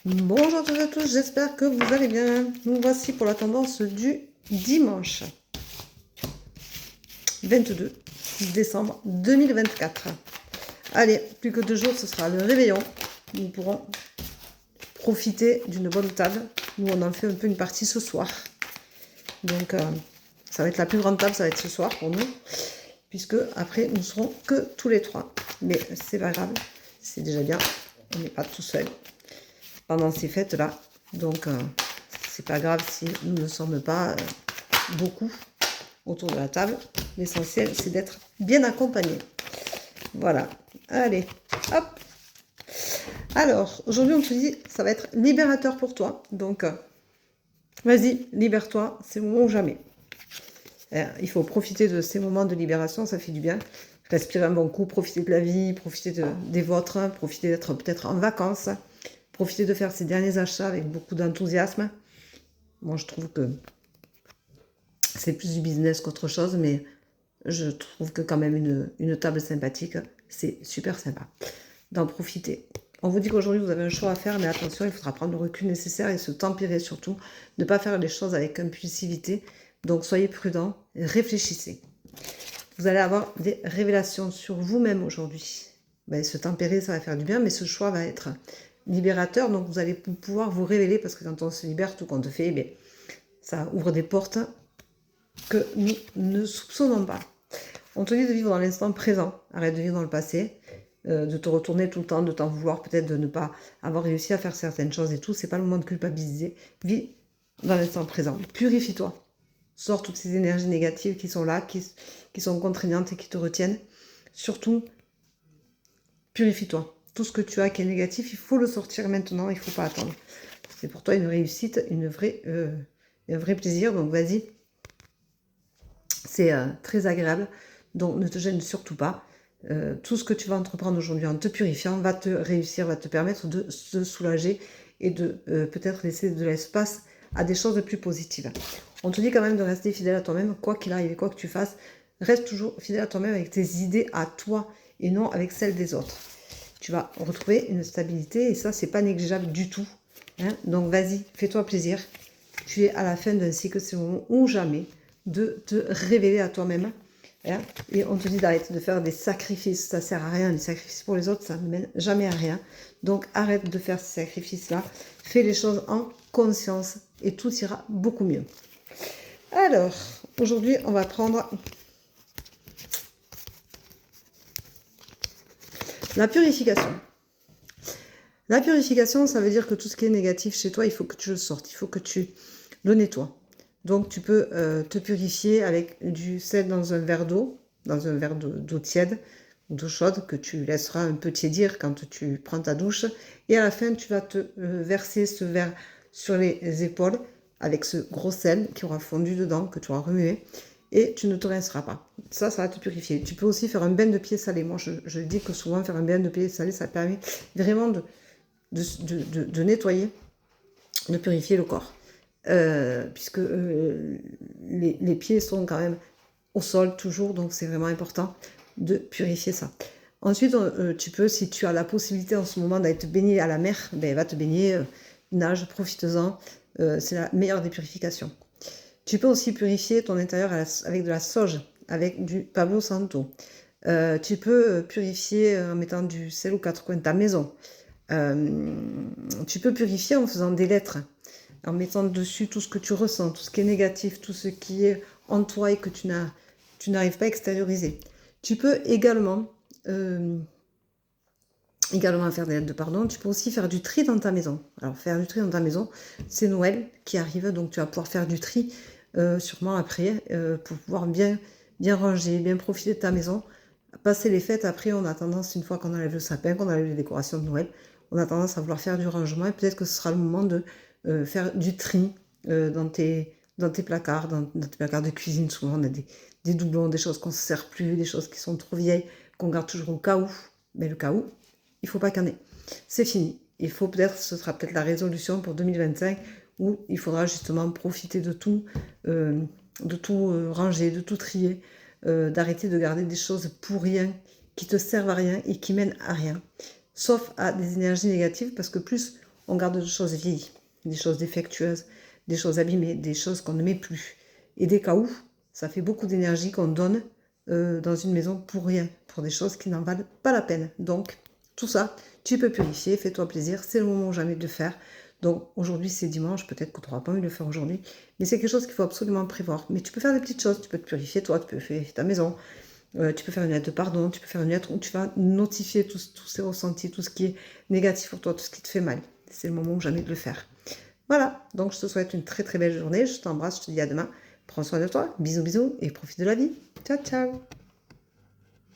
Bonjour à toutes et à tous, j'espère que vous allez bien. Nous voici pour la tendance du dimanche 22 décembre 2024. Allez, plus que 2 jours, ce sera le réveillon. Nous pourrons profiter d'une bonne table. Nous, on en fait un peu une partie ce soir. Donc, ça va être la plus grande table, ça va être ce soir pour nous. Puisque après, nous serons que tous les trois. Mais c'est pas grave, c'est déjà bien. On n'est pas tout seul pendant ces fêtes-là. Donc, c'est pas grave si nous ne sommes pas beaucoup autour de la table. L'essentiel, c'est d'être bien accompagné. Voilà. Allez, hop. Alors, aujourd'hui, on te dit, ça va être libérateur pour toi. Donc, vas-y, libère-toi. C'est le moment ou jamais. Il faut profiter de ces moments de libération, ça fait du bien. Respirer un bon coup, profiter de la vie, profiter des vôtres, profiter d'être peut-être en vacances, profiter de faire ces derniers achats avec beaucoup d'enthousiasme. Moi, je trouve que c'est plus du business qu'autre chose, mais je trouve que quand même une table sympathique, c'est super sympa d'en profiter. On vous dit qu'aujourd'hui, vous avez un choix à faire, mais attention, il faudra prendre le recul nécessaire et se tempérer surtout, ne pas faire les choses avec impulsivité. Donc, soyez prudents, réfléchissez. Vous allez avoir des révélations sur vous-même aujourd'hui. Se tempérer, ça va faire du bien, mais ce choix va être libérateur, donc vous allez pouvoir vous révéler, parce que quand on se libère, tout compte fait, ça ouvre des portes que nous ne soupçonnons pas. On te dit de vivre dans l'instant présent, arrête de vivre dans le passé, de te retourner tout le temps, de t'en vouloir, peut-être de ne pas avoir réussi à faire certaines choses et tout, c'est pas le moment de culpabiliser. Vis dans l'instant présent, purifie-toi. Sors toutes ces énergies négatives qui sont là, qui sont contraignantes et qui te retiennent. Surtout, purifie-toi. Tout ce que tu as qui est négatif, il faut le sortir maintenant, il ne faut pas attendre. C'est pour toi une réussite, un vrai plaisir, donc vas-y. C'est très agréable, donc ne te gêne surtout pas. Tout ce que tu vas entreprendre aujourd'hui en te purifiant va te réussir, va te permettre de se soulager et de peut-être laisser de l'espace à des choses plus positives. On te dit quand même de rester fidèle à toi-même, quoi qu'il arrive, quoi que tu fasses, reste toujours fidèle à toi-même avec tes idées à toi et non avec celles des autres. Tu vas retrouver une stabilité et ça, c'est pas négligeable du tout. Hein. Donc vas-y, fais-toi plaisir. Tu es à la fin d'un cycle, c'est le moment ou jamais de te révéler à toi-même. Hein. Et on te dit d'arrêter de faire des sacrifices, ça sert à rien. Les sacrifices pour les autres, ça ne mène jamais à rien. Donc arrête de faire ces sacrifices-là. Fais les choses en conscience et tout ira beaucoup mieux. Alors, aujourd'hui, on va prendre la purification. La purification, ça veut dire que tout ce qui est négatif chez toi, il faut que tu le sortes, il faut que tu le nettoies. Donc, tu peux te purifier avec du sel dans un verre d'eau, dans un verre d'eau tiède ou d'eau chaude que tu laisseras un peu tiédir quand tu prends ta douche. Et à la fin, tu vas te verser ce verre sur les épaules avec ce gros sel qui aura fondu dedans, que tu auras remué. Et tu ne te rinceras pas. Ça va te purifier. Tu peux aussi faire un bain de pied salé. Moi, je dis que souvent, faire un bain de pied salé, ça permet vraiment de nettoyer, de purifier le corps. Puisque les pieds sont quand même au sol toujours, donc c'est vraiment important de purifier ça. Ensuite, tu peux, si tu as la possibilité en ce moment d'aller te baigner à la mer, va te baigner, nage, profite-en, c'est la meilleure des purifications. Tu peux aussi purifier ton intérieur avec de la sauge, avec du Palo Santo. Tu peux purifier en mettant du sel aux 4 coins de ta maison. Tu peux purifier en faisant des lettres, en mettant dessus tout ce que tu ressens, tout ce qui est négatif, tout ce qui est en toi et que tu n'arrives pas à extérioriser. Tu peux également faire des lettres de pardon. Tu peux aussi faire du tri dans ta maison. Alors faire du tri dans ta maison, c'est Noël qui arrive, donc tu vas pouvoir faire du tri sûrement après pour pouvoir bien ranger, bien profiter de ta maison. Passer les fêtes, après on a tendance, une fois qu'on enlève le sapin, qu'on enlève les décorations de Noël, on a tendance à vouloir faire du rangement et peut-être que ce sera le moment de faire du tri dans tes placards, dans tes placards de cuisine. Souvent on a des doublons, des choses qu'on ne se sert plus, des choses qui sont trop vieilles, qu'on garde toujours au cas où. Mais le cas où, il ne faut pas qu'il y en ait. C'est fini. Ce sera peut-être la résolution pour 2025 où il faudra justement profiter de tout ranger, de tout trier, d'arrêter de garder des choses pour rien, qui te servent à rien et qui mènent à rien. Sauf à des énergies négatives, parce que plus on garde des choses vieillies, des choses défectueuses, des choses abîmées, des choses qu'on ne met plus. Et des cas où, ça fait beaucoup d'énergie qu'on donne dans une maison pour rien, pour des choses qui n'en valent pas la peine. Donc, tout ça, tu peux purifier, fais-toi plaisir, c'est le moment jamais de le faire. Donc, aujourd'hui, c'est dimanche, peut-être que tu n'auras pas envie de le faire aujourd'hui, mais c'est quelque chose qu'il faut absolument prévoir. Mais tu peux faire des petites choses, tu peux te purifier toi, tu peux faire ta maison, tu peux faire une lettre de pardon, tu peux faire une lettre où tu vas notifier tous ces ressentis, tout ce qui est négatif pour toi, tout ce qui te fait mal. C'est le moment jamais de le faire. Voilà, donc je te souhaite une très très belle journée, je t'embrasse, je te dis à demain. Prends soin de toi, bisous bisous et profite de la vie. Ciao ciao.